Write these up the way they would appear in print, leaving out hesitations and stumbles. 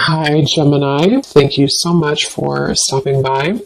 Hi, Gemini. Thank you so much for stopping by.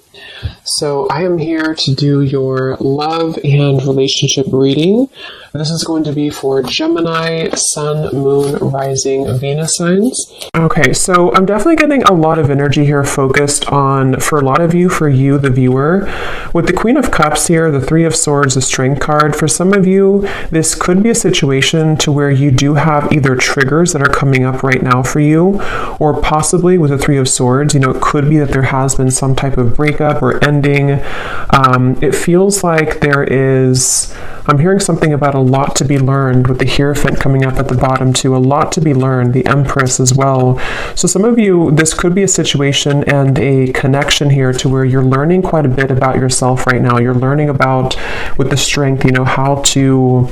So I am here to do your love and relationship reading. This is going to be for Gemini, Sun, Moon, Rising, Venus signs. Okay, so I'm definitely getting a lot of energy here focused on, for a lot of you, for you, the viewer. With the Queen of Cups here, the Three of Swords, the Strength card, for some of you, this could be a situation to where you do have either triggers that are coming up right now for you, or possibly with the Three of Swords, it could be that there has been some type of breakup or ending. It feels like I'm hearing something about a lot to be learned with the Hierophant coming up at the bottom too, a lot to be learned, the Empress as well. So some of you, this could be a situation and a connection here to where you're learning quite a bit about yourself right now. You're learning about, with the Strength, how to,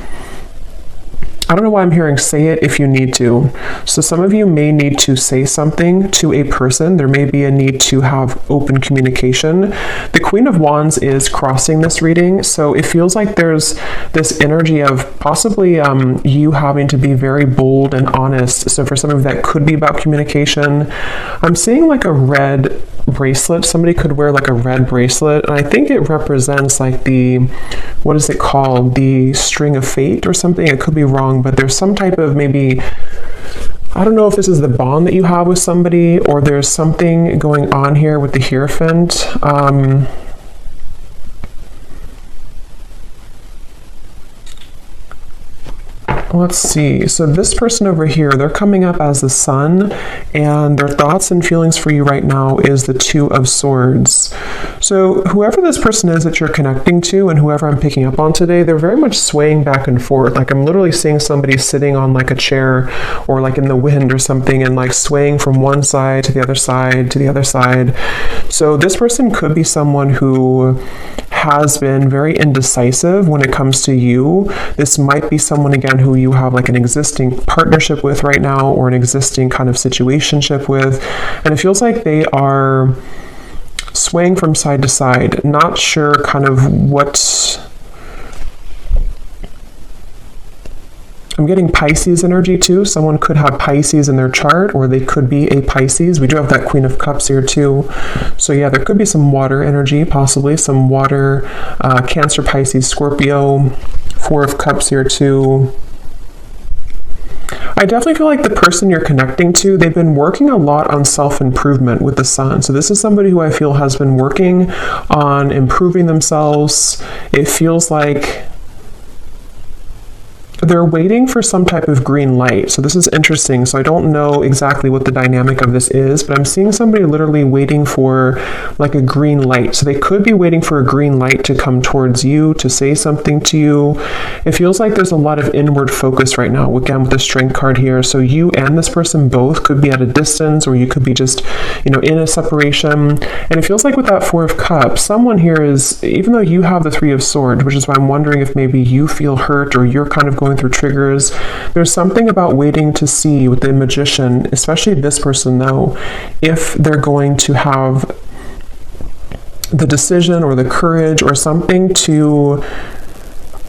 I don't know why I'm hearing say it if you need to. So some of you may need to say something to a person. There may be a need to have open communication. The Queen of Wands is crossing this reading. So it feels like there's this energy of possibly you having to be very bold and honest. So for some of you, that could be about communication. I'm seeing like a red bracelet. Somebody could wear like a red bracelet. And I think it represents like what is it called? The string of fate or something. It could be wrong, but there's some type of maybe, I don't know if this is the bond that you have with somebody, or there's something going on here with the Hierophant. Let's see. So this person over here, they're coming up as the Sun, and their thoughts and feelings for you right now is the Two of Swords. So whoever this person is that you're connecting to, and whoever I'm picking up on today, they're very much swaying back and forth. Like I'm literally seeing somebody sitting on like a chair or like in the wind or something, and like swaying from one side to the other side to the other side. So this person could be someone who has been very indecisive when it comes to you. This might be someone, again, who you have like an existing partnership with right now, or an existing kind of situationship with, and it feels like they are swaying from side to side, not sure kind of what. I'm getting Pisces energy too. Someone could have Pisces in their chart, or they could be a Pisces. We do have that Queen of Cups here too. So yeah, there could be some water energy, possibly some water, Cancer, Pisces, Scorpio, Four of Cups here too. I definitely feel like the person you're connecting to, they've been working a lot on self-improvement with the Sun. So this is somebody who I feel has been working on improving themselves. It feels like they're waiting for some type of green light. So this is interesting. So I don't know exactly what the dynamic of this is, but I'm seeing somebody literally waiting for like a green light. So they could be waiting for a green light to come towards you, to say something to you. It feels like there's a lot of inward focus right now, again, with the Strength card here. So you and this person both could be at a distance, or you could be just, in a separation. And it feels like with that Four of Cups, someone here is, even though you have the Three of Swords, which is why I'm wondering if maybe you feel hurt, or you're kind of going through triggers. There's something about waiting to see with the Magician, especially this person though, if they're going to have the decision or the courage or something to,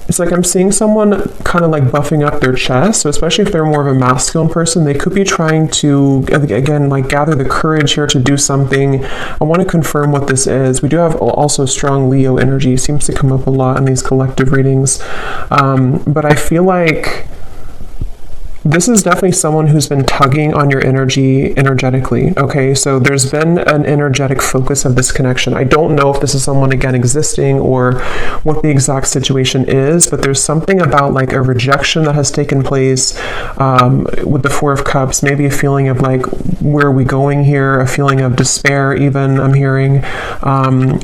it's like I'm seeing someone kind of like buffing up their chest. So especially if they're more of a masculine person, they could be trying to, again, like gather the courage here to do something. I want to confirm what this is. We do have also strong Leo energy. Seems to come up a lot in these collective readings. But I feel like this is definitely someone who's been tugging on your energy energetically, okay? So there's been an energetic focus of this connection. I don't know if this is someone, again, existing or what the exact situation is, but there's something about like a rejection that has taken place with the Four of Cups, maybe a feeling of like, where are we going here? A feeling of despair even, I'm hearing.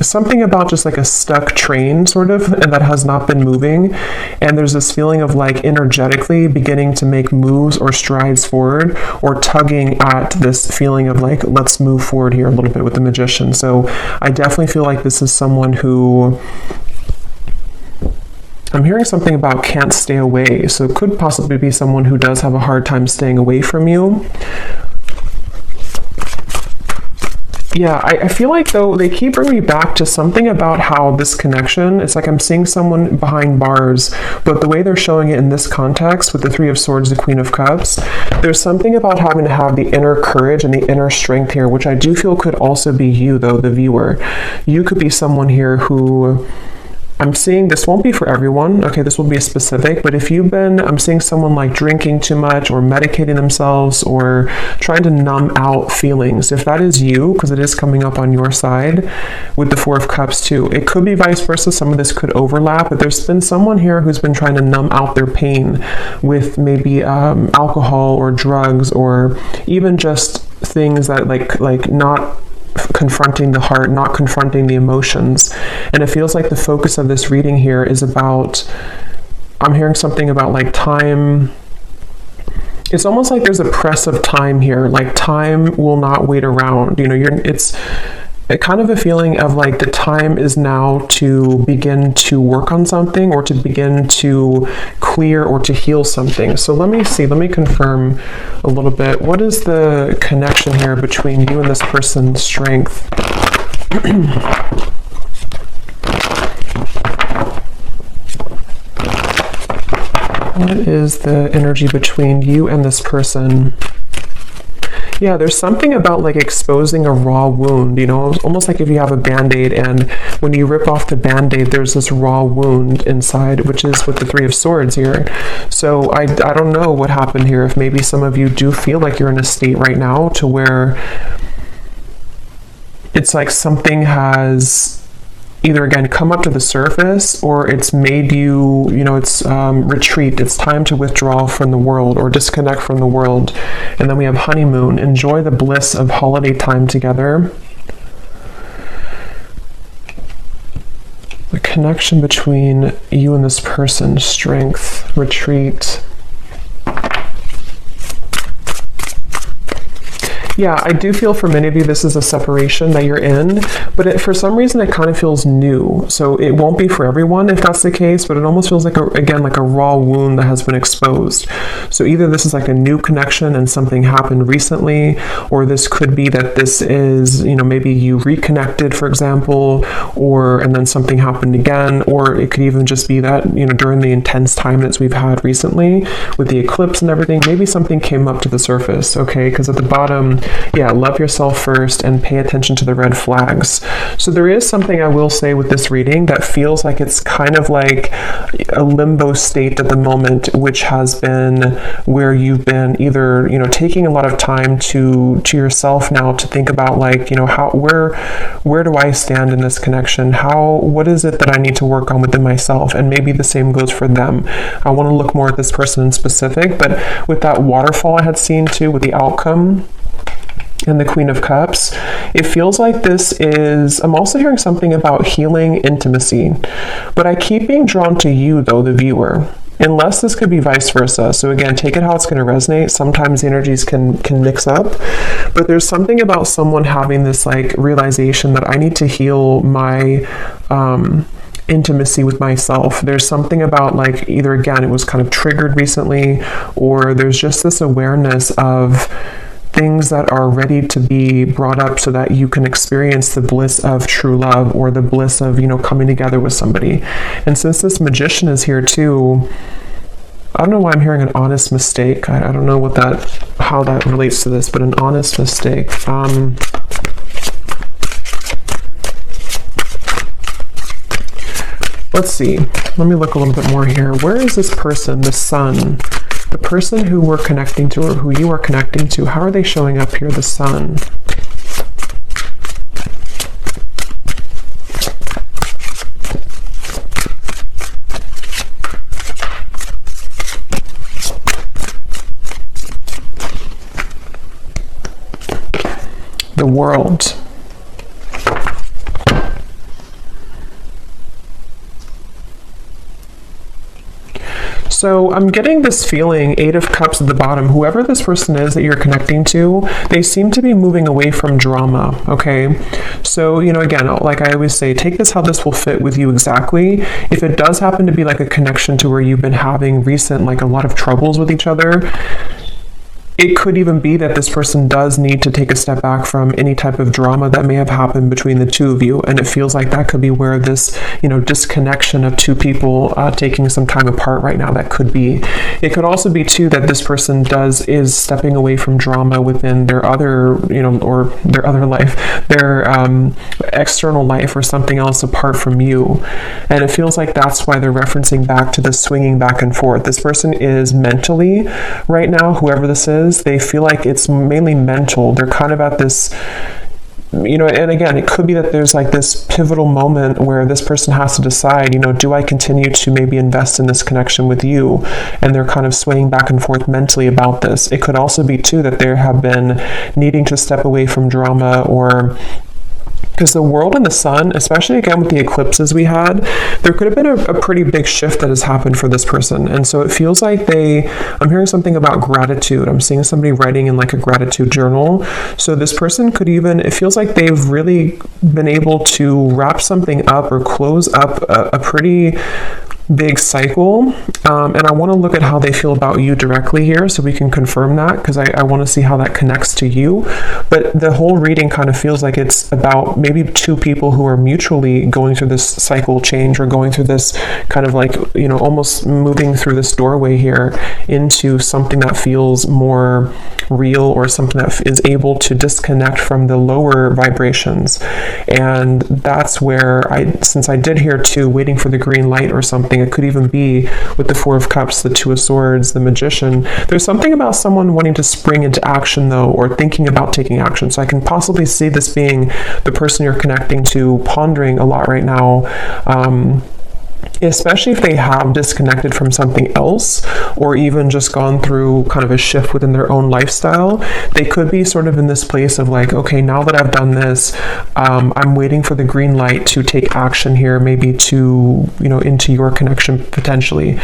Something about just like a stuck train sort of, and that has not been moving. And there's this feeling of like energetically beginning to make moves or strides forward, or tugging at this feeling of like, let's move forward here a little bit with the Magician. So I definitely feel like this is someone who, I'm hearing something about can't stay away. So it could possibly be someone who does have a hard time staying away from you. Yeah, I feel like though they keep bringing me back to something about how this connection, it's like I'm seeing someone behind bars, but the way they're showing it in this context with the Three of Swords, the Queen of Cups, there's something about having to have the inner courage and the inner strength here, which I do feel could also be you though, the viewer. You could be someone here who, I'm seeing this won't be for everyone, okay, this will be specific, but if you've been, I'm seeing someone like drinking too much or medicating themselves or trying to numb out feelings. If that is you, because it is coming up on your side with the Four of Cups too, it could be vice versa. Some of this could overlap, but there's been someone here who's been trying to numb out their pain with maybe alcohol or drugs or even just things that like not confronting the heart, not confronting the emotions. And it feels like the focus of this reading here is about, I'm hearing something about like time. It's almost like there's a press of time here, like time will not wait around. You know, it's kind of a feeling of like the time is now to begin to work on something or to begin to clear or to heal something. So let me see, let me confirm a little bit. What is the connection here between you and this person's strength? What is the energy between you and this person? Yeah, there's something about like exposing a raw wound, you know, almost like if you have a band-aid and when you rip off the band-aid, there's this raw wound inside, which is with the Three of Swords here. So I don't know what happened here. If maybe some of you do feel like you're in a state right now to where it's like something has either again come up to the surface or it's made you, you know, it's retreat. It's time to withdraw from the world or disconnect from the world. And then we have honeymoon. Enjoy the bliss of holiday time together. The connection between you and this person, strength, retreat. Yeah, I do feel for many of you this is a separation that you're in, but for some reason it kind of feels new. So it won't be for everyone if that's the case, but it almost feels like, again, like a raw wound that has been exposed. So either this is like a new connection and something happened recently, or this could be that this is, you know, maybe you reconnected, for example, and then something happened again, or it could even just be that, you know, during the intense time that we've had recently with the eclipse and everything, maybe something came up to the surface, okay? Because at the bottom, yeah, love yourself first and pay attention to the red flags. So there is something I will say with this reading that feels like it's kind of like a limbo state at the moment, which has been where you've been either, you know, taking a lot of time to yourself now to think about like, you know, where do I stand in this connection? What is it that I need to work on within myself? And maybe the same goes for them. I want to look more at this person in specific, but with that waterfall I had seen too with the outcome and the Queen of Cups, it feels like this is, I'm also hearing something about healing intimacy, but I keep being drawn to you though, the viewer, unless this could be vice versa. So again, take it how it's going to resonate. Sometimes the energies can mix up, but there's something about someone having this like realization that I need to heal my intimacy with myself. There's something about like either again, it was kind of triggered recently, or there's just this awareness of things that are ready to be brought up so that you can experience the bliss of true love or the bliss of, you know, coming together with somebody. And since this Magician is here too, I don't know why I'm hearing an honest mistake. I don't know how that relates to this, but an honest mistake. Let's see. Let me look a little bit more here. Where is this person, the Sun? The person who we're connecting to or who you are connecting to, how are they showing up here, the Sun? The World. So I'm getting this feeling, Eight of Cups at the bottom, whoever this person is that you're connecting to, they seem to be moving away from drama, okay? So, you know, again, like I always say, take this how this will fit with you exactly. If it does happen to be like a connection to where you've been having recent, like a lot of troubles with each other, It could even be that this person does need to take a step back from any type of drama that may have happened between the two of you. And it feels like that could be where this, disconnection of two people taking some time apart right now, that could be. It could also be too that this person is stepping away from drama within their other, or their other life, their external life or something else apart from you. And it feels like that's why they're referencing back to the swinging back and forth. This person is mentally, right now, whoever this is, they feel like it's mainly mental. They're kind of at this, and again, it could be that there's like this pivotal moment where this person has to decide, do I continue to maybe invest in this connection with you? And they're kind of swaying back and forth mentally about this. It could also be too that they have been needing to step away from drama, or because the world and the sun, especially again with the eclipses we had, there could have been a pretty big shift that has happened for this person. And so it feels like I'm hearing something about gratitude. I'm seeing somebody writing in like a gratitude journal. So this person could it feels like they've really been able to wrap something up or close up a pretty big cycle. And I want to look at how they feel about you directly here so we can confirm that, because I want to see how that connects to you. But the whole reading kind of feels like it's about maybe two people who are mutually going through this cycle change, or going through this kind of like, almost moving through this doorway here into something that feels more real, or something that is able to disconnect from the lower vibrations. And that's where since I did hear too, waiting for the green light or something, it could even be with the Four of Cups, the Two of Swords, the Magician. There's something about someone wanting to spring into action though, or thinking about taking action. So I can possibly see this being the person you're connecting to, pondering a lot right now, especially if they have disconnected from something else, or even just gone through kind of a shift within their own lifestyle. They could be sort of in this place of like, okay, now that I've done this, I'm waiting for the green light to take action here, maybe to, into your connection potentially.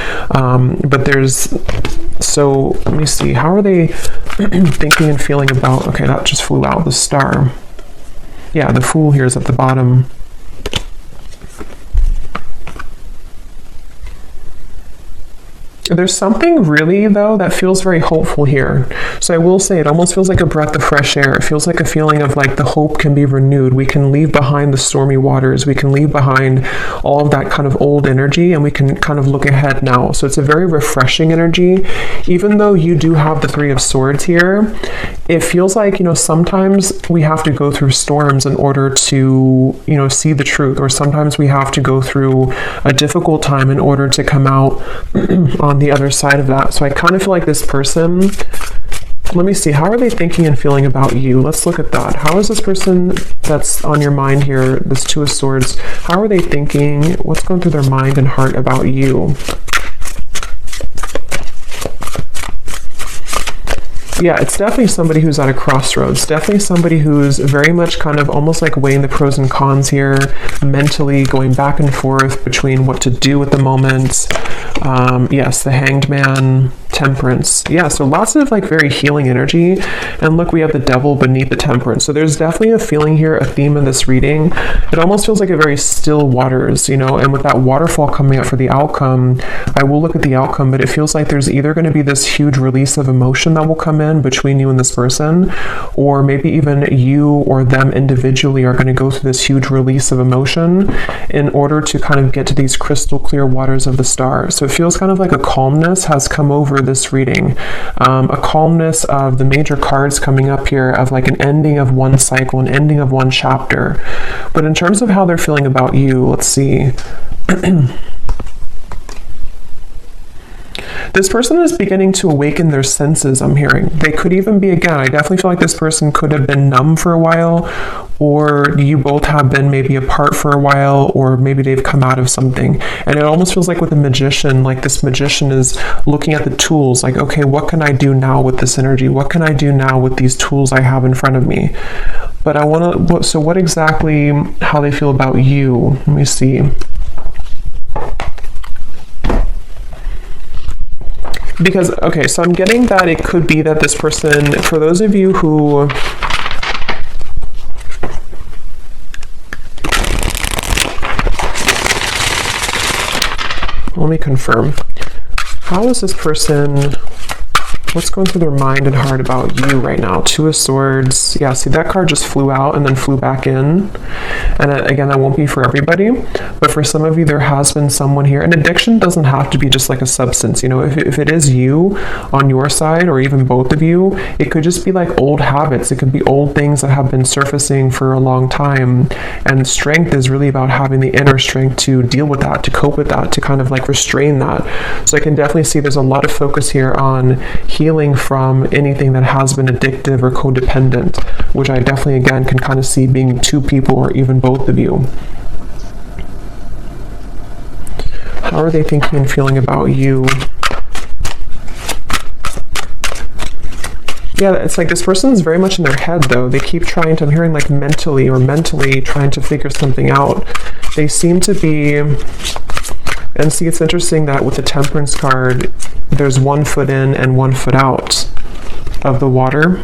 So let me see, how are they thinking and feeling about, okay, that just flew out, the Star. Yeah, the Fool here is at the bottom. There's something really, though, that feels very hopeful here. So I will say it almost feels like a breath of fresh air. It feels like a feeling of like the hope can be renewed. We can leave behind the stormy waters. We can leave behind all of that kind of old energy, and we can kind of look ahead now. So it's a very refreshing energy. Even though you do have the Three of Swords here, it feels like, sometimes we have to go through storms in order to, see the truth. Or sometimes we have to go through a difficult time in order to come out on the other side of that. So I kind of feel like this person, let me see, how are they thinking and feeling about you? Let's look at that. How is this person that's on your mind here, this Two of Swords, how are they thinking? What's going through their mind and heart about you? Yeah, it's definitely somebody who's at a crossroads. Definitely somebody who's very much kind of almost like weighing the pros and cons here, mentally going back and forth between what to do at the moment. Yes, the Hanged Man, Temperance. Yeah, so lots of like very healing energy. And look, we have the Devil beneath the Temperance. So there's definitely a feeling here, a theme of this reading. It almost feels like a very still waters, and with that waterfall coming up for the outcome, I will look at the outcome, but it feels like there's either going to be this huge release of emotion that will come in between you and this person, or maybe even you or them individually are going to go through this huge release of emotion in order to kind of get to these crystal clear waters of the Star. So it feels kind of like a calmness has come over this reading, a calmness of the major cards coming up here, of like an ending of one cycle, an ending of one chapter. But in terms of how they're feeling about you, let's see. This person is beginning to awaken their senses, I'm hearing. They could even be, again, I definitely feel like this person could have been numb for a while, or you both have been maybe apart for a while, or maybe they've come out of something. And it almost feels like with the Magician, like this Magician is looking at the tools, like, okay, what can I do now with this energy? What can I do now with these tools I have in front of me? But I want to, so what exactly, how they feel about you? Let me see. Because, okay, so I'm getting that it could be that this person, for those of you who, let me confirm. How is this person, What's going through their mind and heart about you right now? Two of Swords. Yeah, see, that card just flew out and then flew back in. And again, that won't be for everybody, but for some of you, there has been someone here. And addiction doesn't have to be just like a substance. You know, if it is you on your side, or even both of you, it could just be like old habits. It could be old things that have been surfacing for a long time. And strength is really about having the inner strength to deal with that, to cope with that, to kind of like restrain that. So I can definitely see there's a lot of focus here on healing from anything that has been addictive or codependent, which I definitely, again, can kind of see being two people or even both of you. How are they thinking and feeling about you? Yeah, it's like this person is very much in their head, though. They keep trying to, I'm hearing like mentally trying to figure something out. They seem to be, and see, it's interesting that with the Temperance card, there's 1 foot in and 1 foot out of the water.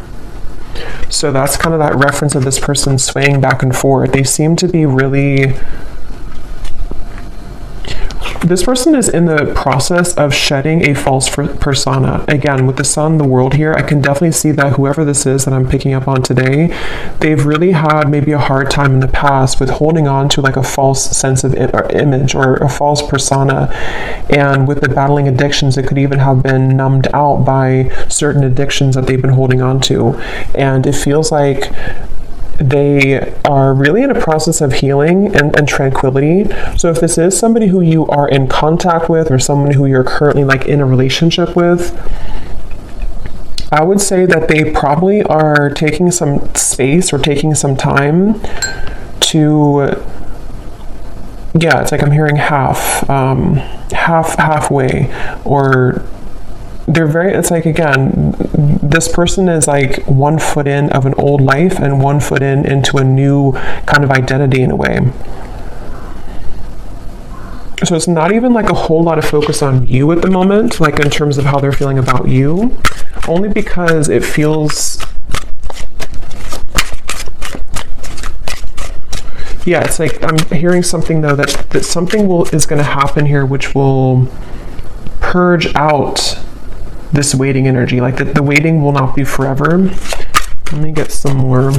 So that's kind of that reference of this person swaying back and forth. They seem to be really... This person is in the process of shedding a false persona. Again, with the Sun, the world here, I can definitely see that whoever this is that I'm picking up on today, they've really had maybe a hard time in the past with holding on to like a false sense of image or a false persona. And with the battling addictions, it could even have been numbed out by certain addictions that they've been holding on to. And it feels like they are really in a process of healing and tranquility. So if this is somebody who you are in contact with, or someone who you're currently like in a relationship with, I would say that they probably are taking some space or taking some time to, yeah, it's like I'm hearing halfway, or they're very, it's like, again, this person is like 1 foot in of an old life and 1 foot into a new kind of identity in a way. So it's not even like a whole lot of focus on you at the moment, like in terms of how they're feeling about you, only because it feels, yeah, it's like I'm hearing something though that something is going to happen here which will purge out this waiting energy. Like the waiting will not be forever. Let me get some more.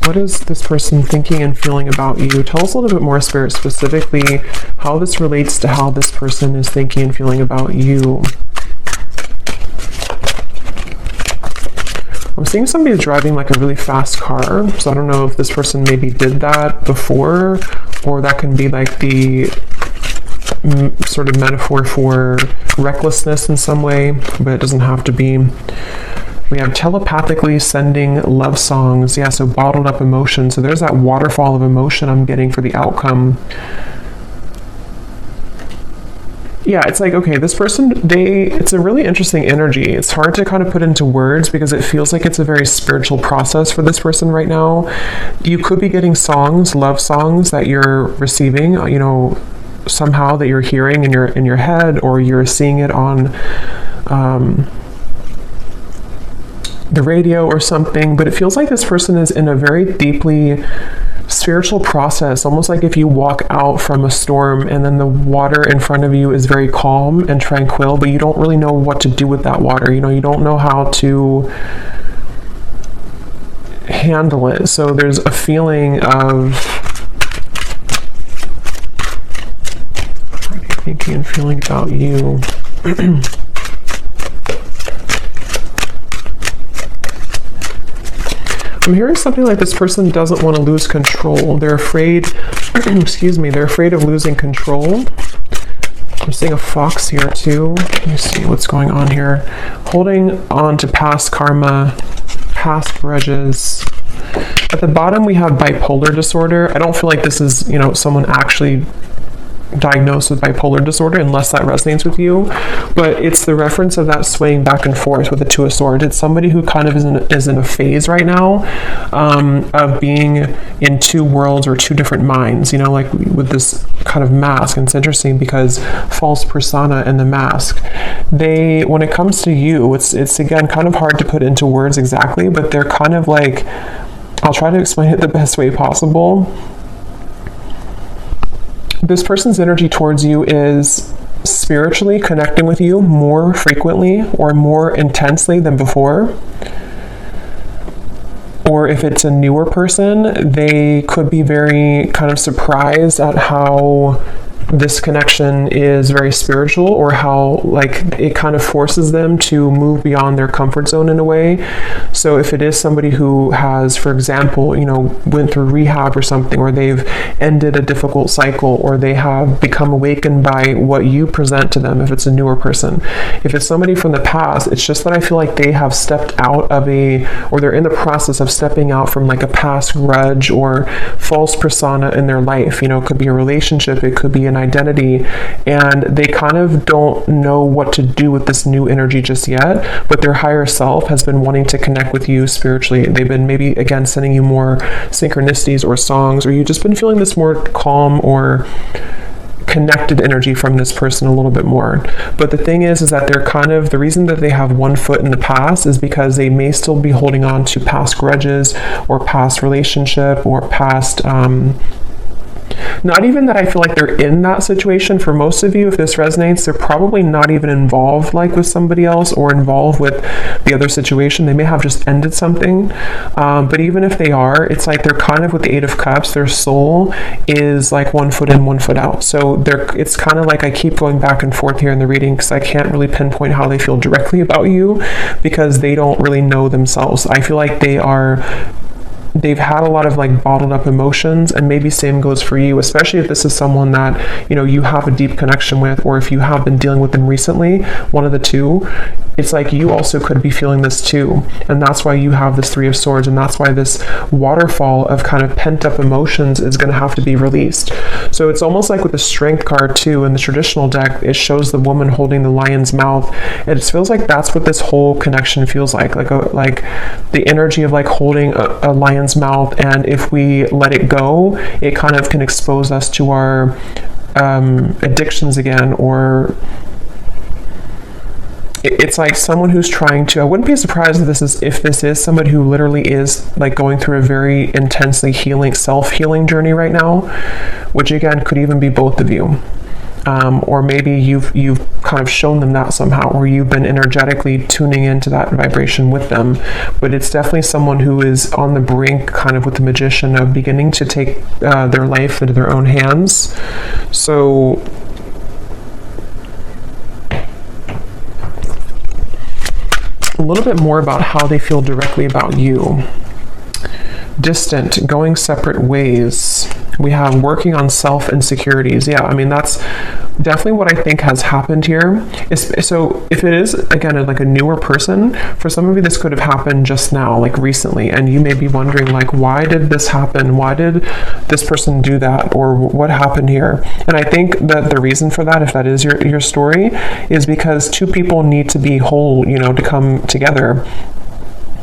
What is this person thinking and feeling about you? Tell us a little bit more, Spirit, specifically how this relates to how this person is thinking and feeling about you. I'm seeing somebody driving like a really fast car. So I don't know if this person maybe did that before, or that can be like the sort of metaphor for recklessness in some way, but it doesn't have to be. We have telepathically sending love songs. Yeah, so bottled up emotion. So there's that waterfall of emotion I'm getting for the outcome. Yeah, it's like, okay, this person, it's a really interesting energy. It's hard to kind of put into words because it feels like it's a very spiritual process for this person right now. You could be getting songs, love songs that you're receiving, you know, somehow that you're hearing in your head, or you're seeing it on the radio or something. But it feels like this person is in a very deeply spiritual process, almost like if you walk out from a storm and then the water in front of you is very calm and tranquil, but you don't really know what to do with that water. You know, you don't know how to handle it. So there's a feeling of thinking and feeling about you. I'm hearing something like this person doesn't want to lose control. They're afraid, excuse me, they're afraid of losing control. I'm seeing a fox here too. Let me see what's going on here. Holding on to past karma, past grudges. At the bottom we have bipolar disorder. I don't feel like this is, you know, someone actually diagnosed with bipolar disorder, unless that resonates with you, but it's the reference of that swaying back and forth with the Two of Swords. It's somebody who kind of is in a phase right now of being in two worlds or two different minds, you know, like with this kind of mask. And it's interesting because false persona and the mask, when it comes to you, it's again kind of hard to put into words exactly, but they're kind of like, I'll try to explain it the best way possible. This person's energy towards you is spiritually connecting with you more frequently or more intensely than before. Or if it's a newer person, they could be very kind of surprised at how this connection is very spiritual, or how like it kind of forces them to move beyond their comfort zone in a way. So if it is somebody who has, for example, you know, went through rehab or something, or they've ended a difficult cycle, or they have become awakened by what you present to them, if it's a newer person. If it's somebody from the past, it's just that I feel like they have stepped out of or they're in the process of stepping out from like a past grudge or false persona in their life. You know, it could be a relationship, it could be an identity, and they kind of don't know what to do with this new energy just yet, but their higher self has been wanting to connect with you spiritually. They've been maybe, again, sending you more synchronicities or songs, or you've just been feeling this more calm or connected energy from this person a little bit more. But the thing is that they're kind of, the reason that they have one foot in the past is because they may still be holding on to past grudges or past relationship or past not even that I feel like they're in that situation. For most of you, if this resonates, they're probably not even involved like with somebody else or involved with the other situation. They may have just ended something. But even if they are, it's like they're kind of with the Eight of Cups, their soul is like one foot in, one foot out. So it's kind of like I keep going back and forth here in the reading because I can't really pinpoint how they feel directly about you because they don't really know themselves. I feel like they've had a lot of like bottled up emotions, and maybe same goes for you, especially if this is someone that, you know, you have a deep connection with, or if you have been dealing with them recently, one of the two. It's like you also could be feeling this too, and that's why you have this Three of Swords, and that's why this waterfall of kind of pent up emotions is going to have to be released. So it's almost like with the Strength card too in the traditional deck, it shows the woman holding the lion's mouth, and it feels like that's what this whole connection feels like the energy of like holding a lion's mouth, and if we let it go, it kind of can expose us to our addictions again, or it's like someone who's trying to, I wouldn't be surprised if this is somebody who literally is like going through a very intensely self-healing journey right now, which again could even be both of you. Or maybe you've kind of shown them that somehow, or you've been energetically tuning into that vibration with them. But it's definitely someone who is on the brink, kind of with the Magician, of beginning to take their life into their own hands. So a little bit more about how they feel directly about you. Distant, going separate ways. We have working on self-insecurities. Yeah, I mean, that's definitely what I think has happened here. So if it is, again, like a newer person, for some of you, this could have happened just now, like recently, and you may be wondering, like, why did this happen? Why did this person do that? Or what happened here? And I think that the reason for that, if that is your story, is because two people need to be whole, you know, to come together.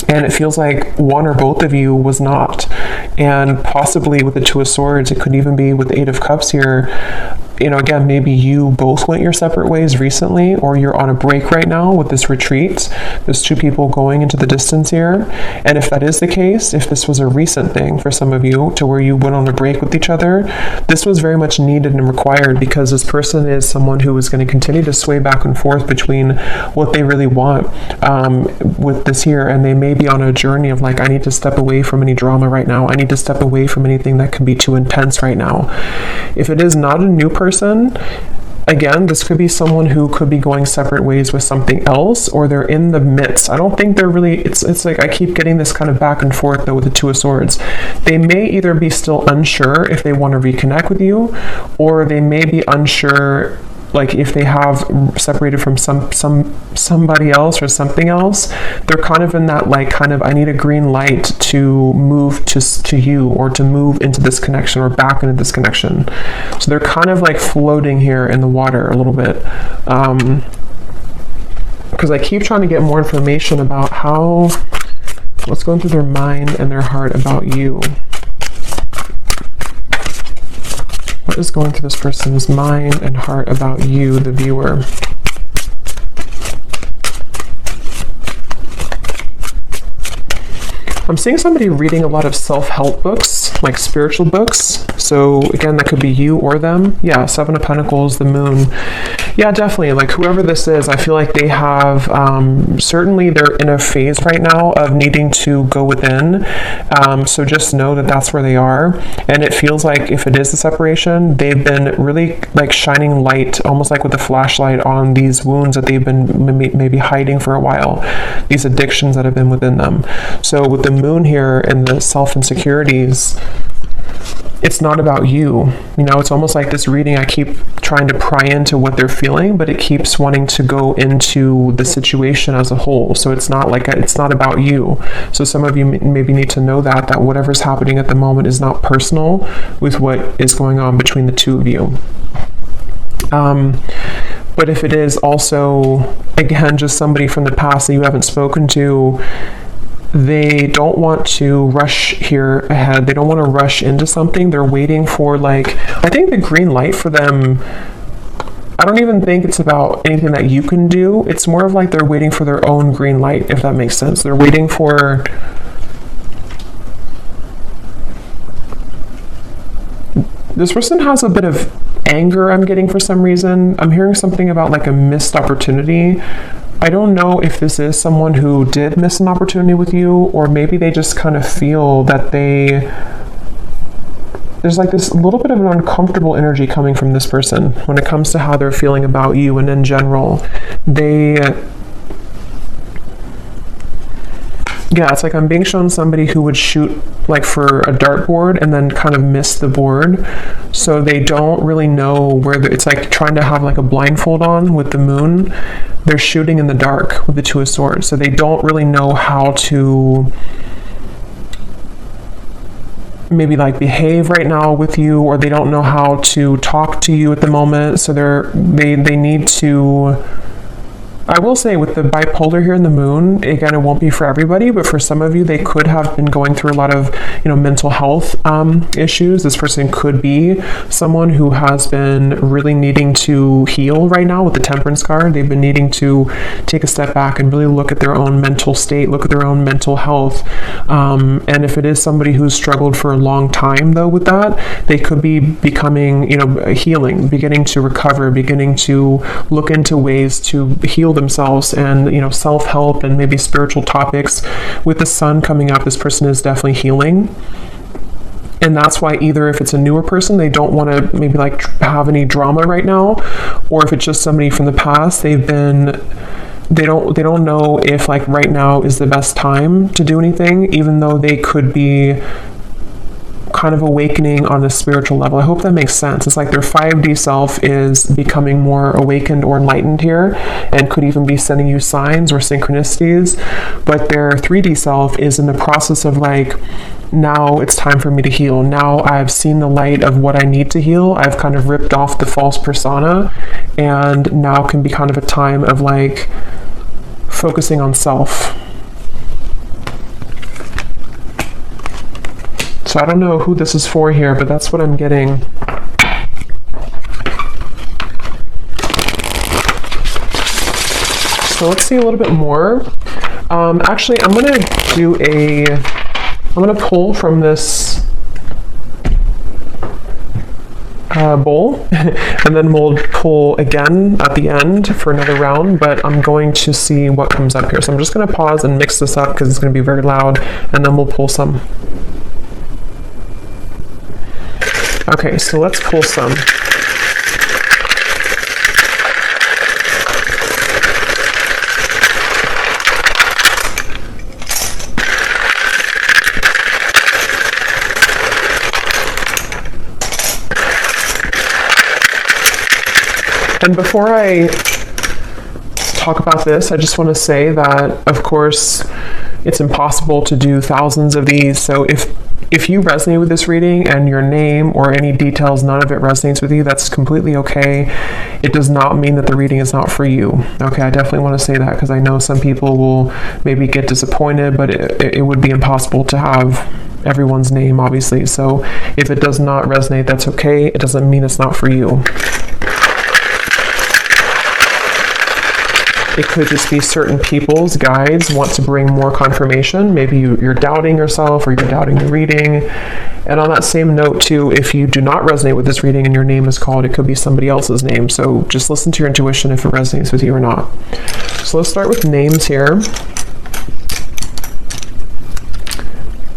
And it feels like one or both of you was not. And possibly with the Two of Swords, it could even be with the Eight of Cups here. You know, again, maybe you both went your separate ways recently, or you're on a break right now with this retreat. There's two people going into the distance here. And if that is the case, if this was a recent thing for some of you to where you went on a break with each other, this was very much needed and required, because this person is someone who is going to continue to sway back and forth between what they really want with this here. And they may be on a journey of like, I need to step away from any drama right now. I need to step away from anything that can be too intense right now. If it is not a new person, again, this could be someone who could be going separate ways with something else, or they're in the midst. I don't think they're really, it's like I keep getting this kind of back and forth though with the Two of Swords. They may either be still unsure if they want to reconnect with you, or they may be unsure like if they have separated from somebody else or something else. They're kind of in that like kind of, I need a green light to move to you, or to move into this connection, or back into this connection. So they're kind of like floating here in the water a little bit, because I keep trying to get more information about what's going through their mind and their heart about you. What is going through this person's mind and heart about you, the viewer? I'm seeing somebody reading a lot of self-help books, like spiritual books. So again, that could be you or them. Yeah, Seven of Pentacles, the Moon. Yeah, definitely. Like whoever this is, I feel like they have, certainly they're in a phase right now of needing to go within. So just know that that's where they are. And it feels like if it is a separation, they've been really like shining light, almost like with a flashlight on these wounds that they've been maybe hiding for a while, these addictions that have been within them. So with the moon here and the self-insecurities, it's not about you. You know, it's almost like this reading, I keep trying to pry into what they're feeling, but it keeps wanting to go into the situation as a whole. So it's not like, it's not about you. So some of you maybe need to know that whatever's happening at the moment is not personal with what is going on between the two of you. But if it is also, again, just somebody from the past that you haven't spoken to, they don't want to rush here ahead. They don't want to rush into something. They're waiting for, like, I think the green light for them, I don't even think it's about anything that you can do. It's more of like they're waiting for their own green light, if that makes sense. They're waiting for, this person has a bit of anger I'm getting for some reason. I'm hearing something about like a missed opportunity. I don't know if this is someone who did miss an opportunity with you, or maybe they just kind of feel that there's like this little bit of an uncomfortable energy coming from this person when it comes to how they're feeling about you. And in general, yeah, it's like I'm being shown somebody who would shoot like for a dartboard and then kind of miss the board. So they don't really know where it's like trying to have like a blindfold on with the moon. They're shooting in the dark with the Two of Swords. So they don't really know how to maybe like behave right now with you, or they don't know how to talk to you at the moment. So they need to, I will say with the bipolar here in the moon, again, it won't be for everybody, but for some of you, they could have been going through a lot of, mental health issues. This person could be someone who has been really needing to heal right now with the Temperance card. They've been needing to take a step back and really look at their own mental state, look at their own mental health. And if it is somebody who's struggled for a long time, though, with that, they could be becoming, healing, beginning to recover, beginning to look into ways to heal themselves and, self-help and maybe spiritual topics. With the sun coming up, this person is definitely healing. And that's why either if it's a newer person, they don't want to maybe like have any drama right now, or if it's just somebody from the past, they don't know if like right now is the best time to do anything, even though they could be kind of awakening on a spiritual level. I hope that makes sense. It's like their 5D self is becoming more awakened or enlightened here, and could even be sending you signs or synchronicities, but their 3D self is in the process of like, now it's time for me to heal. Now I've seen the light of what I need to heal. I've kind of ripped off the false persona, and now can be kind of a time of like focusing on self. So I don't know who this is for here, but that's what I'm getting. So let's see a little bit more. Actually, I'm gonna pull from this bowl, and then we'll pull again at the end for another round, but I'm going to see what comes up here. So I'm just gonna pause and mix this up because it's gonna be very loud, and then we'll pull some. Okay, so let's pull some. And before I talk about this, I just want to say that, of course, it's impossible to do thousands of these. So if you resonate with this reading and your name or any details, none of it resonates with you, that's completely okay. It does not mean that the reading is not for you. Okay, I definitely want to say that because I know some people will maybe get disappointed, but it would be impossible to have everyone's name, obviously. So if it does not resonate, that's okay. It doesn't mean it's not for you. It could just be certain people's guides want to bring more confirmation. Maybe you're doubting yourself or you're doubting the reading. And on that same note too, if you do not resonate with this reading and your name is called, it could be somebody else's name. So just listen to your intuition if it resonates with you or not. So let's start with names here.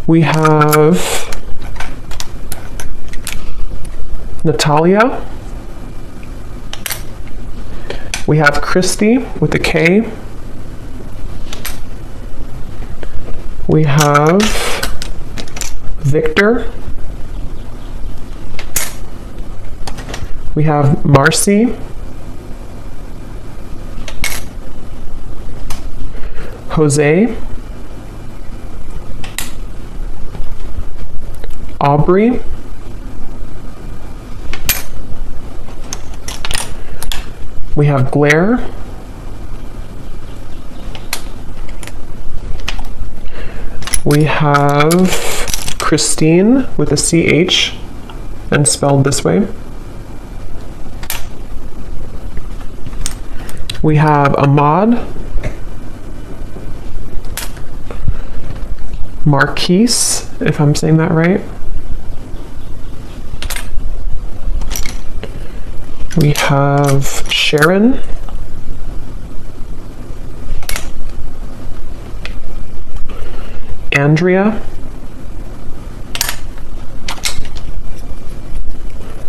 We have Natalia. We have Christy with a K. We have Victor. We have Marcy. Jose. Aubrey. We have Blair. We have Christine with a CH and spelled this way. We have Ahmad. Marquise, if I'm saying that right. We have Sharon. Andrea.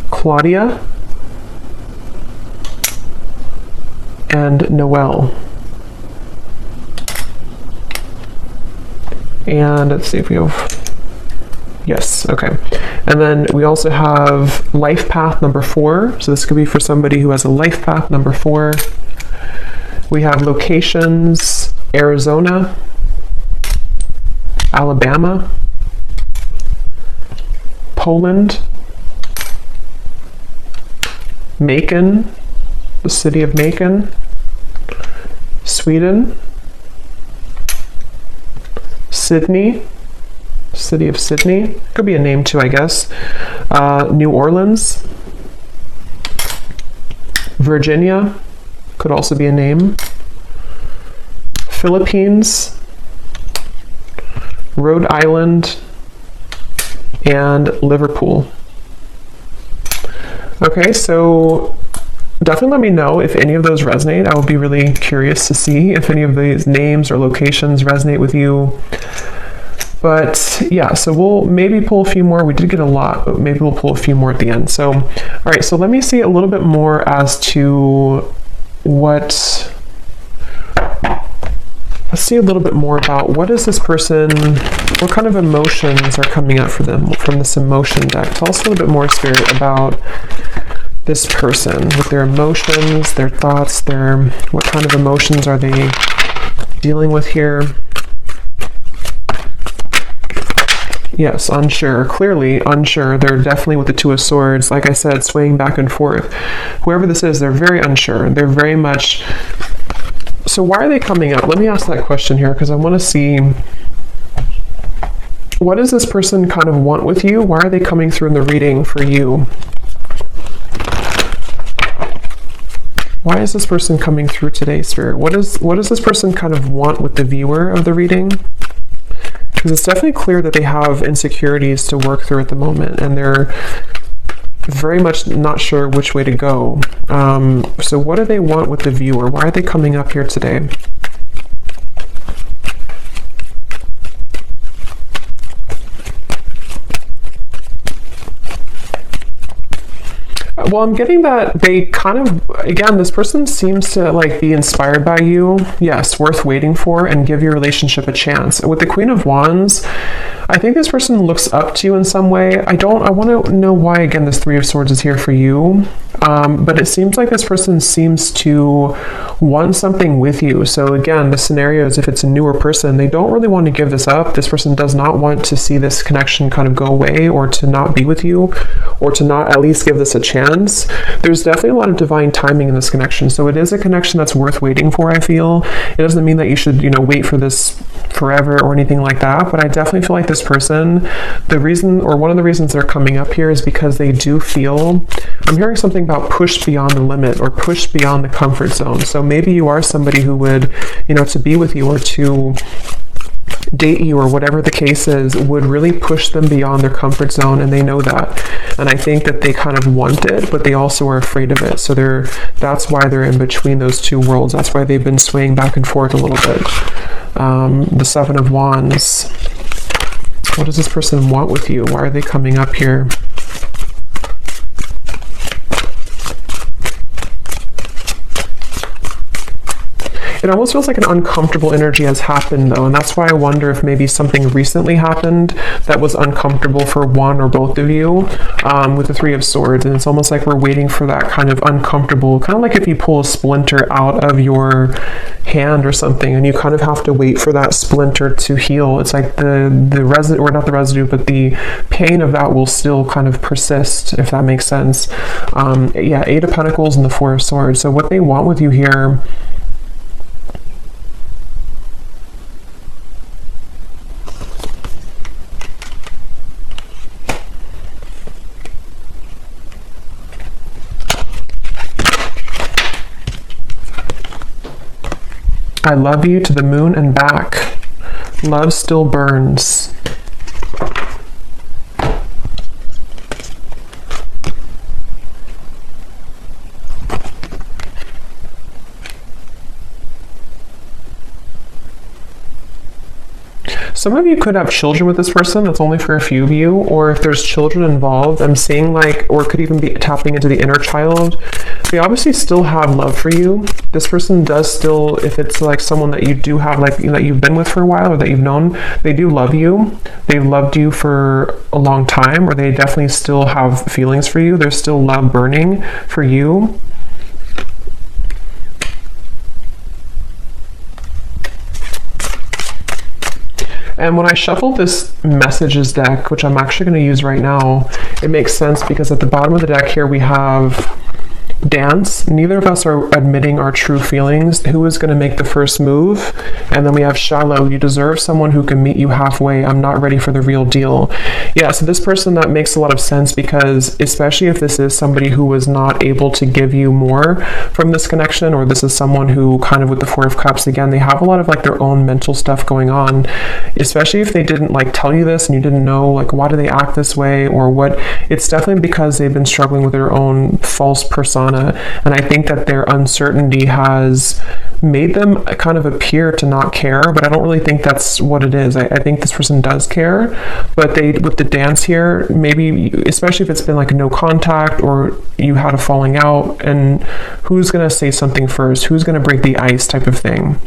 Claudia. And Noelle. And let's see if we have, yes, okay. And then we also have life path number 4. So this could be for somebody who has a life path number 4. We have locations, Arizona, Alabama, Poland, Macon, the city of Macon, Sweden, Sydney, city of Sydney, could be a name too, I guess. New Orleans, Virginia, could also be a name. Philippines, Rhode Island, and Liverpool. Okay, so definitely let me know if any of those resonate. I would be really curious to see if any of these names or locations resonate with you. But yeah, so we'll maybe pull a few more. We did get a lot, but maybe we'll pull a few more at the end. So, all right, so let me see a little bit more as to let's see a little bit more about what is this person, what kind of emotions are coming up for them from this emotion deck. Tell us a little bit more, Spirit, about this person with their emotions, their thoughts, what kind of emotions are they dealing with here? Yes, unsure. Clearly unsure. They're definitely with the Two of Swords. Like I said, swaying back and forth. Whoever this is, they're very unsure. They're very much... So why are they coming up? Let me ask that question here because I want to see... What does this person kind of want with you? Why are they coming through in the reading for you? Why is this person coming through today, Spirit? What does this person kind of want with the viewer of the reading? Because it's definitely clear that they have insecurities to work through at the moment, and they're very much not sure which way to go. So what do they want with the viewer? Why are they coming up here today? Well, I'm getting that they kind of, again, this person seems to like be inspired by you. Yes, worth waiting for, and give your relationship a chance. With the Queen of Wands, I think this person looks up to you in some way. I want to know why, again, this Three of Swords is here for you. But it seems like this person seems to want something with you. So again, the scenario is if it's a newer person, they don't really want to give this up. This person does not want to see this connection kind of go away or to not be with you. or to not at least give this a chance. There's definitely a lot of divine timing in this connection. So it is a connection that's worth waiting for, I feel. It doesn't mean that you should, wait for this forever or anything like that, but I definitely feel like this person, one of the reasons they're coming up here is because they do feel, I'm hearing something about push beyond the limit or push beyond the comfort zone. So maybe you are somebody who would, to be with you or to date you or whatever the case is, would really push them beyond their comfort zone, and they know that. And I think that they kind of want it, but they also are afraid of it. So that's why they're in between those two worlds. That's why they've been swaying back and forth a little bit. The Seven of Wands. What does this person want with you? Why are they coming up here? It almost feels like an uncomfortable energy has happened, though, and that's why I wonder if maybe something recently happened that was uncomfortable for one or both of you, with the Three of Swords. And it's almost like we're waiting for that kind of uncomfortable, kind of like if you pull a splinter out of your hand or something, and you kind of have to wait for that splinter to heal. It's like the residue, or not the residue, but the pain of that will still kind of persist, if that makes sense. Yeah, Eight of Pentacles and the Four of Swords. So what they want with you here, I love you to the moon and back. Love still burns. Some of you could have children with this person. That's only for a few of you. Or if there's children involved, I'm seeing or it could even be tapping into the inner child. They obviously still have love for you. This person does still, if it's like someone that you do have, that you've been with for a while or that you've known, they do love you. They've loved you for a long time, or they definitely still have feelings for you. There's still love burning for you. And when I shuffle this messages deck, which I'm actually going to use right now, it makes sense because at the bottom of the deck here we have dance. Neither of us are admitting our true feelings. Who is going to make the first move? And then we have shallow. You deserve someone who can meet you halfway. I'm not ready for the real deal. Yeah, so this person, that makes a lot of sense, because especially if this is somebody who was not able to give you more from this connection, or this is someone who kind of, with the Four of Cups, again, they have a lot of their own mental stuff going on, especially if they didn't tell you this and you didn't know why do they act this way or what. It's definitely because they've been struggling with their own false persona. And I think that their uncertainty has made them kind of appear to not care, but I don't really think that's what it is. I think this person does care, but with the dance here, maybe, especially if it's been no contact or you had a falling out, and who's going to say something first? Who's going to break the ice type of thing?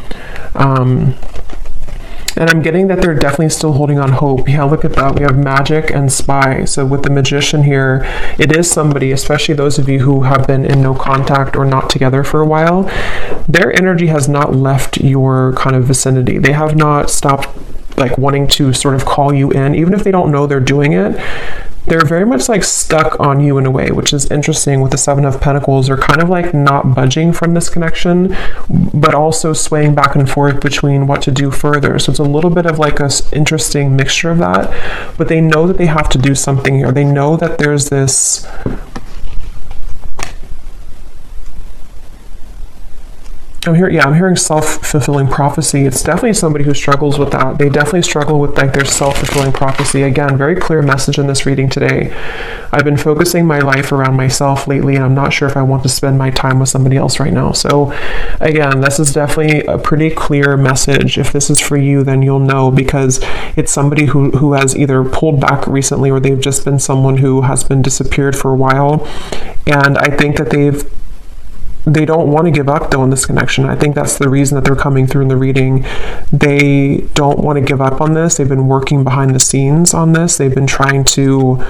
And I'm getting that they're definitely still holding on hope. Yeah, look at that. We have Magic and Spy. So with the Magician here, it is somebody, especially those of you who have been in no contact or not together for a while, their energy has not left your kind of vicinity. They have not stopped wanting to sort of call you in, even if they don't know they're doing it. They're very much stuck on you in a way, which is interesting. With the Seven of Pentacles, they're kind of not budging from this connection, but also swaying back and forth between what to do further. So it's a little bit of a interesting mixture of that, but they know that they have to do something here. They know that there's this I'm hearing self-fulfilling prophecy. It's definitely somebody who struggles with that. They definitely struggle with their self-fulfilling prophecy. Again, very clear message in this reading today. I've been focusing my life around myself lately, and I'm not sure if I want to spend my time with somebody else right now. So again, this is definitely a pretty clear message. If this is for you, then you'll know, because it's somebody who has either pulled back recently, or they've just been someone who has been disappeared for a while. And I think that they don't want to give up, though, in this connection. I think that's the reason that they're coming through in the reading. They don't want to give up on this. They've been working behind the scenes on this. They've been trying to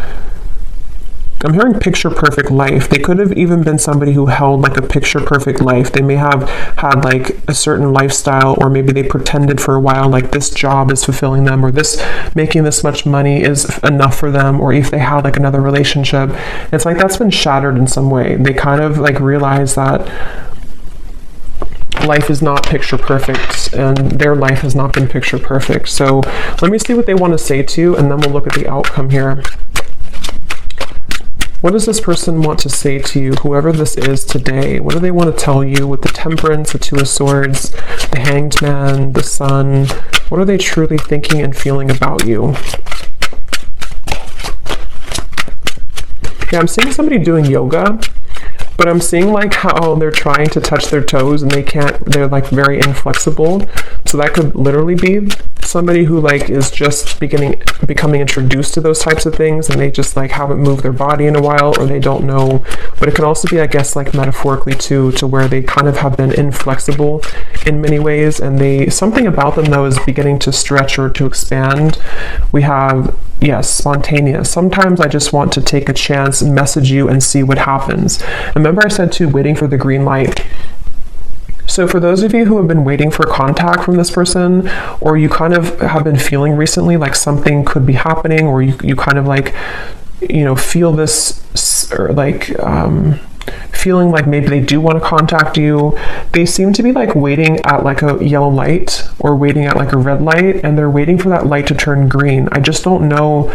I'm hearing picture perfect life. They could have even been somebody who held like a picture perfect life. They may have had like a certain lifestyle, or maybe they pretended for a while like this job is fulfilling them, or this making this much money is enough for them, or if they had like another relationship, it's like that's been shattered in some way. They kind of like realize that life is not picture perfect, and their life has not been picture perfect. So let me see what they want to say to you, and then we'll look at the outcome here. What does this person want to say to you, whoever this is today? What do they want to tell you with the Temperance, the Two of Swords, the Hanged Man, the Sun? What are they truly thinking and feeling about you? Yeah, I'm seeing somebody doing yoga, but I'm seeing like how they're trying to touch their toes and they can't, they're like very inflexible. So that could literally be somebody who like is just becoming introduced to those types of things, and they just like haven't moved their body in a while, or they don't know. But it could also be, I guess, like metaphorically too, to where they kind of have been inflexible in many ways, and something about them though is beginning to stretch or to expand. We have, yes, spontaneous. Sometimes I just want to take a chance, message you, and see what happens. Remember I said too, waiting for the green light. So for those of you who have been waiting for contact from this person, or you kind of have been feeling recently like something could be happening, or you kind of like, you know, feel this, or like feeling like maybe they do want to contact you, they seem to be like waiting at like a yellow light, or waiting at like a red light, and they're waiting for that light to turn green. I just don't know.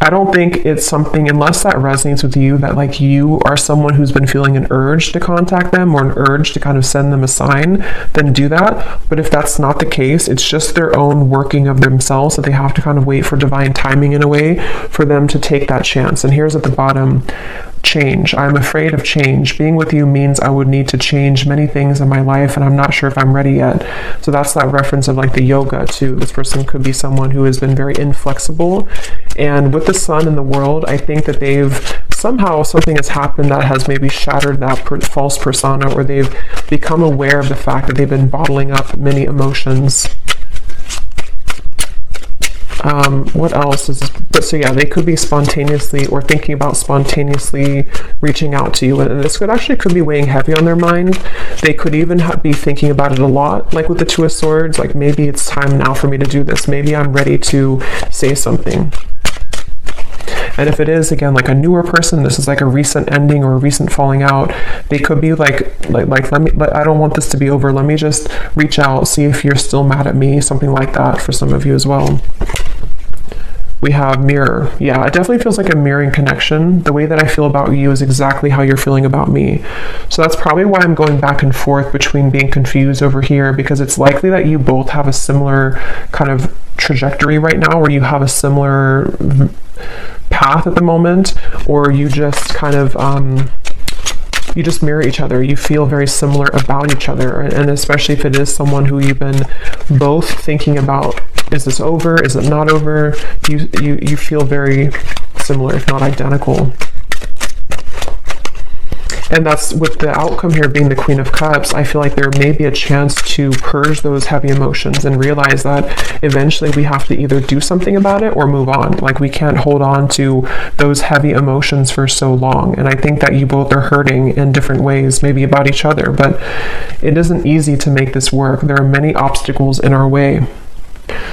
I don't think it's something, unless that resonates with you, that like you are someone who's been feeling an urge to contact them, or an urge to kind of send them a sign, then do that. But if that's not the case, it's just their own working of themselves that they have to kind of wait for divine timing in a way for them to take that chance. And here's at the bottom, change. I'm afraid of change. Being with you means I would need to change many things in my life, and I'm not sure if I'm ready yet. So that's that reference of like the yoga too. This person could be someone who has been very inflexible, and with the Sun in the world, I think that somehow something has happened that has maybe shattered that false persona, or they've become aware of the fact that they've been bottling up many emotions. What else is this? But so yeah, they could be spontaneously, or thinking about spontaneously reaching out to you, and this could be weighing heavy on their mind. They could even be thinking about it a lot, like with the Two of Swords, like maybe it's time now for me to do this, maybe I'm ready to say something. And if it is, again, like a newer person, this is like a recent ending or a recent falling out, they could be like I don't want this to be over, let me just reach out, see if you're still mad at me, something like that for some of you as well. We have mirror. Yeah, it definitely feels like a mirroring connection. The way that I feel about you is exactly how you're feeling about me. So that's probably why I'm going back and forth between being confused over here, because it's likely that you both have a similar kind of trajectory right now, or you have a similar path at the moment, or you just kind of you just mirror each other. You feel very similar about each other, and especially if it is someone who you've been both thinking about, is this over, is it not over, you feel very similar, if not identical. And that's with the outcome here being the Queen of Cups. I feel like there may be a chance to purge those heavy emotions and realize that eventually we have to either do something about it or move on. Like we can't hold on to those heavy emotions for so long. And I think that you both are hurting in different ways, maybe about each other, but it isn't easy to make this work. There are many obstacles in our way.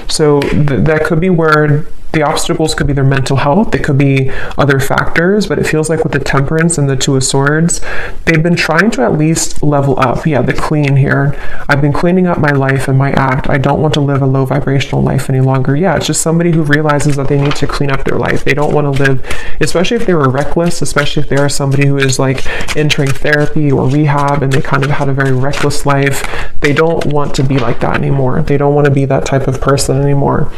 So that could be where the obstacles could be their mental health, they could be other factors, but it feels like with the Temperance and the Two of Swords, they've been trying to at least level up. Yeah, the Queen here. I've been cleaning up my life and my act. I don't want to live a low vibrational life any longer. Yeah, it's just somebody who realizes that they need to clean up their life. They don't want to live, especially if they were reckless, especially if they are somebody who is like entering therapy or rehab and they kind of had a very reckless life. They don't want to be like that anymore. They don't want to be that type of person anymore.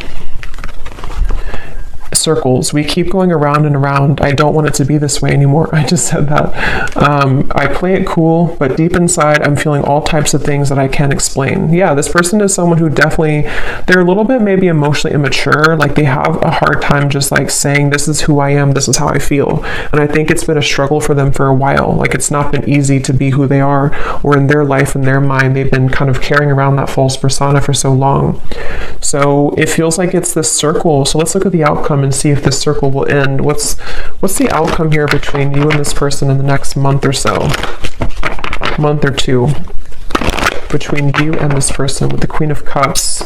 Circles. We keep going around and around. I don't want it to be this way anymore. I just said that. I play it cool, but deep inside, I'm feeling all types of things that I can't explain. Yeah, this person is someone who definitely, they're a little bit maybe emotionally immature. Like they have a hard time just like saying, this is who I am, this is how I feel. And I think it's been a struggle for them for a while. Like it's not been easy to be who they are, or in their life, in their mind, they've been kind of carrying around that false persona for so long. So it feels like it's this circle. So let's look at the outcome and see if this circle will end. What's the outcome here between you and this person in the next month or so? Month or two. Between you and this person with the Queen of Cups.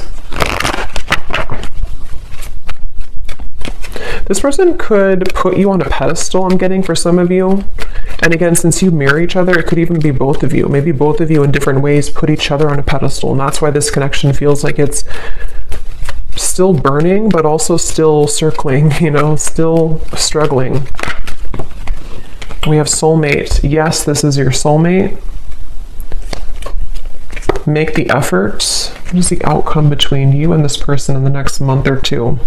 This person could put you on a pedestal, I'm getting, for some of you. And again, since you mirror each other, it could even be both of you. Maybe both of you in different ways put each other on a pedestal. And that's why this connection feels like it's still burning, but also still circling, you know, still struggling. We have soulmate. Yes, this is your soulmate. Make the effort. What is the outcome between you and this person in the next month or two?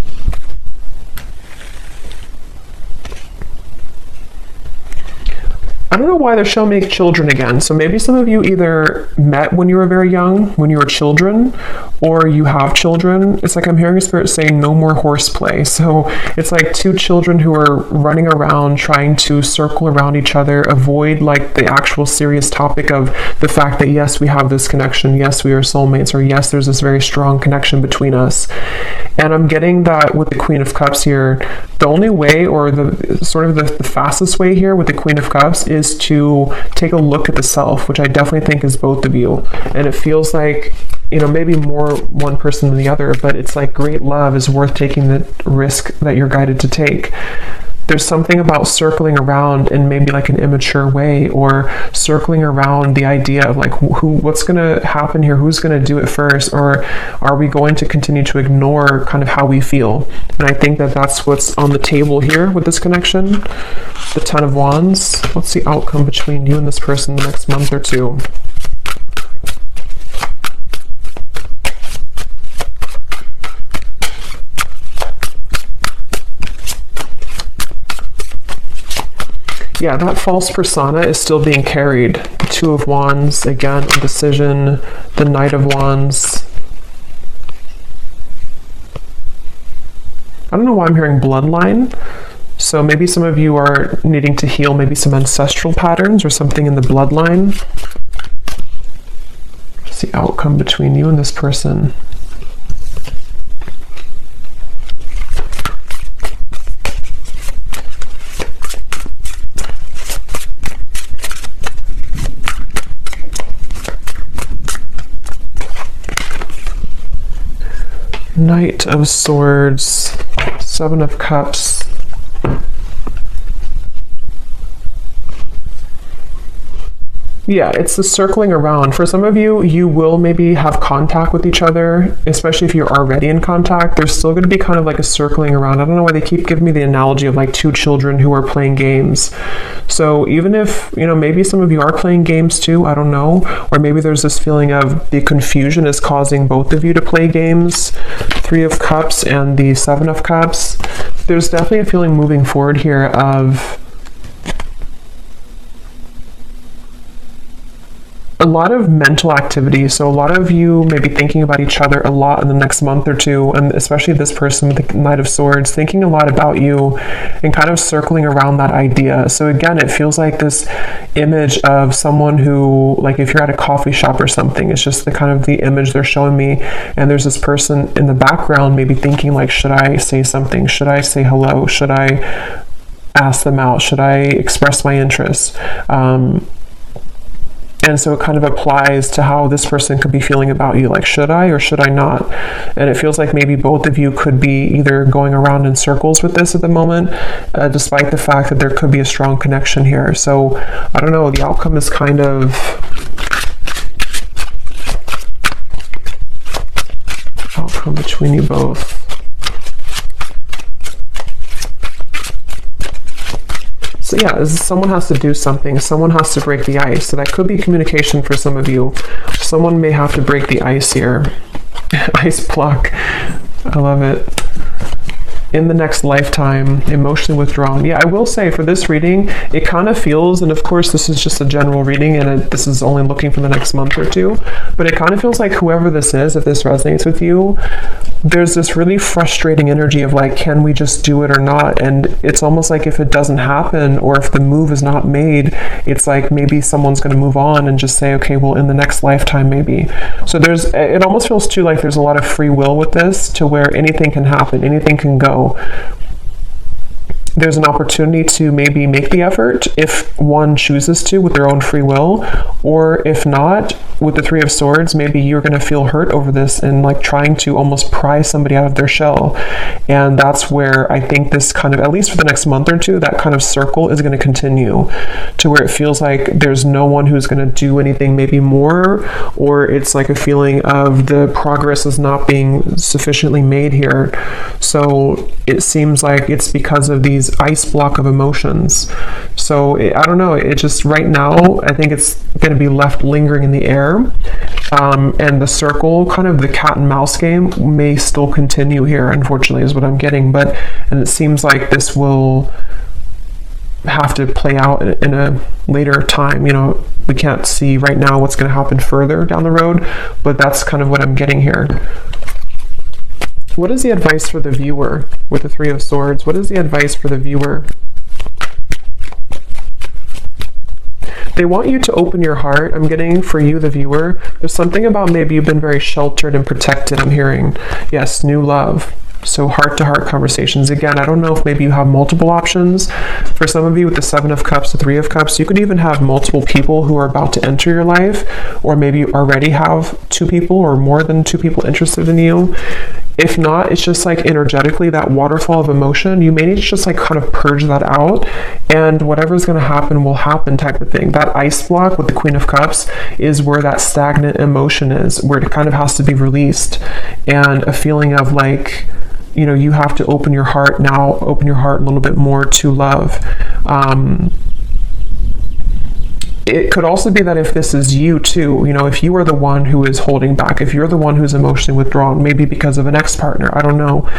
I don't know why they're showing make children again. So maybe some of you either met when you were very young, when you were children, or you have children. It's like I'm hearing a spirit saying no more horseplay. So it's like two children who are running around trying to circle around each other, avoid like the actual serious topic of the fact that yes, we have this connection, yes, we are soulmates, or yes, there's this very strong connection between us. And I'm getting that with the Queen of Cups here, the only way, or the sort of the fastest way here with the Queen of Cups is to take a look at the self, which I definitely think is both of you. And it feels like, you know, maybe more one person than the other, but it's like great love is worth taking the risk that you're guided to take. There's something about circling around in maybe like an immature way, or circling around the idea of like what's going to happen here, who's going to do it first, or are we going to continue to ignore kind of how we feel? And I think that that's what's on the table here with this connection. The Ten of Wands. What's the outcome between you and this person the next month or two? Yeah, that false persona is still being carried. The Two of Wands, again, indecision, the Knight of Wands. I don't know why I'm hearing bloodline. So maybe some of you are needing to heal maybe some ancestral patterns or something in the bloodline. What's the outcome between you and this person? Knight of Swords, Seven of Cups. Yeah, it's the circling around. For some of you, you will maybe have contact with each other, especially if you're already in contact. There's still going to be kind of like a circling around. I don't know why they keep giving me the analogy of like two children who are playing games. So even if, you know, maybe some of you are playing games too, I don't know. Or maybe there's this feeling of the confusion is causing both of you to play games. Three of Cups and the Seven of Cups. There's definitely a feeling moving forward here of a lot of mental activity. So a lot of you may be thinking about each other a lot in the next month or two, and especially this person with the Knight of Swords, thinking a lot about you and kind of circling around that idea. So again, it feels like this image of someone who, like if you're at a coffee shop or something, it's just the kind of the image they're showing me, and there's this person in the background maybe thinking like, should I say something? Should I say hello? Should I ask them out? Should I express my interest? And so it kind of applies to how this person could be feeling about you, like, should I or should I not? And it feels like maybe both of you could be either going around in circles with this at the moment, despite the fact that there could be a strong connection here. So I don't know, the outcome is kind of outcome between you both. So yeah, someone has to do something. Someone has to break the ice. So that could be communication for some of you. Someone may have to break the ice here. Ice block. I love it. In the next lifetime, emotionally withdrawn. Yeah, I will say for this reading, it kind of feels, and of course this is just a general reading and this is only looking for the next month or two, but it kind of feels like whoever this is, if this resonates with you, there's this really frustrating energy of like, can we just do it or not? And it's almost like if it doesn't happen, or if the move is not made, it's like maybe someone's going to move on and just say, okay, well, in the next lifetime maybe. So it almost feels too like there's a lot of free will with this, to where anything can happen, anything can go. there's an opportunity to maybe make the effort if one chooses to with their own free will, or if not, with the Three of Swords, maybe you're going to feel hurt over this and like trying to almost pry somebody out of their shell. And that's where I think this kind of, at least for the next month or two, that kind of circle is going to continue, to where it feels like there's no one who's going to do anything maybe more, or it's like a feeling of the progress is not being sufficiently made here. So it seems like it's because of these ice block of emotions. So I don't know, it just right now I think it's going to be left lingering in the air, and the circle, kind of the cat and mouse game, may still continue here, unfortunately, is what I'm getting. And it seems like this will have to play out in a later time. You know, we can't see right now what's going to happen further down the road, but that's kind of what I'm getting here. What is the advice for the viewer with the Three of Swords? What is the advice for the viewer? They want you to open your heart. I'm getting for you, the viewer. There's something about maybe you've been very sheltered and protected, I'm hearing. Yes, new love. So heart-to-heart conversations. Again, I don't know if maybe you have multiple options. For some of you with the Seven of Cups, the Three of Cups, you could even have multiple people who are about to enter your life, or maybe you already have two people or more than two people interested in you. If not, it's just like energetically that waterfall of emotion. You may need to just like kind of purge that out, and whatever's going to happen will happen type of thing. That ice block with the Queen of Cups is where that stagnant emotion is, where it kind of has to be released, and a feeling of like, you know, you have to open your heart now, open your heart a little bit more to love. It could also be that if this is you too, you know, if you are the one who is holding back, if you're the one who's emotionally withdrawn, maybe because of an ex-partner, I don't know.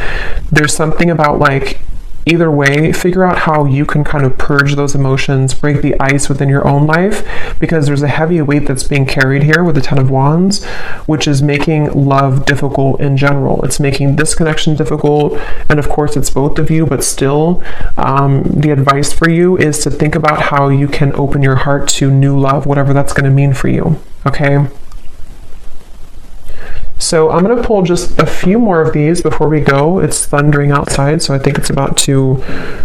There's something about like, either way, figure out how you can kind of purge those emotions, break the ice within your own life, because there's a heavy weight that's being carried here with the Ten of Wands, which is making love difficult in general. It's making this connection difficult, and of course it's both of you, but still, the advice for you is to think about how you can open your heart to new love, whatever that's going to mean for you, okay? So I'm going to pull just a few more of these before we go. It's thundering outside, so I think it's about to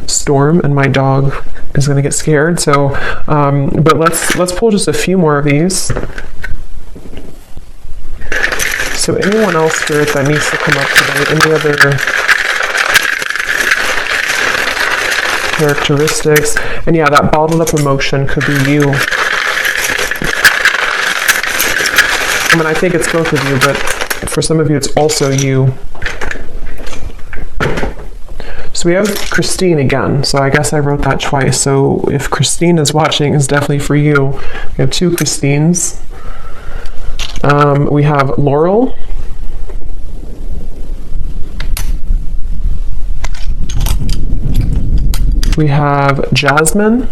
storm, and my dog is going to get scared. So, but let's pull just a few more of these. So anyone else, Spirit, that needs to come up today? Any other characteristics? And yeah, that bottled up emotion could be you. I mean, I think it's both of you, but for some of you, it's also you. So we have Christine again. So I guess I wrote that twice. So if Christine is watching, it's definitely for you. We have two Christines. We have Laurel. We have Jasmine.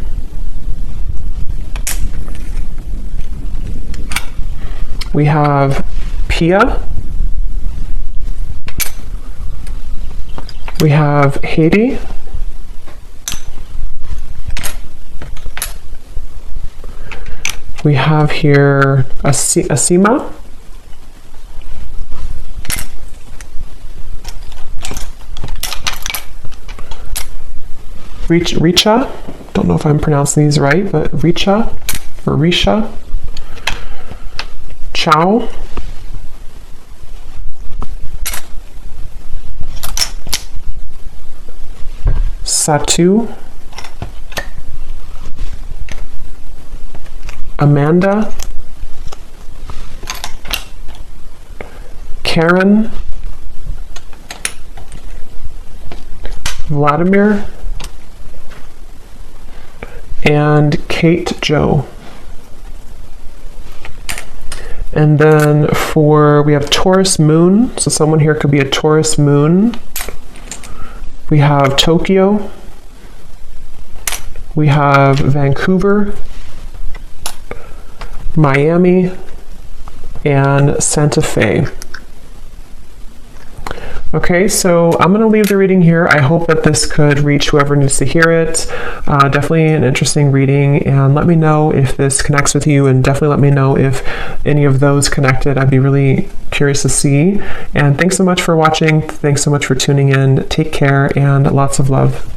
We have Pia. We have Haiti. We have here Asima. Richa. Don't know if I'm pronouncing these right, but Richa or Risha. Chow. Satu. Amanda. Karen. Vladimir. And Kate Joe. And then we have Taurus Moon. So someone here could be a Taurus Moon. We have Tokyo. We have Vancouver, Miami, and Santa Fe. Okay, so I'm going to leave the reading here. I hope that this could reach whoever needs to hear it. Definitely an interesting reading, and let me know if this connects with you, and definitely let me know if any of those connected. I'd be really curious to see. And thanks so much for watching. Thanks so much for tuning in. Take care, and lots of love.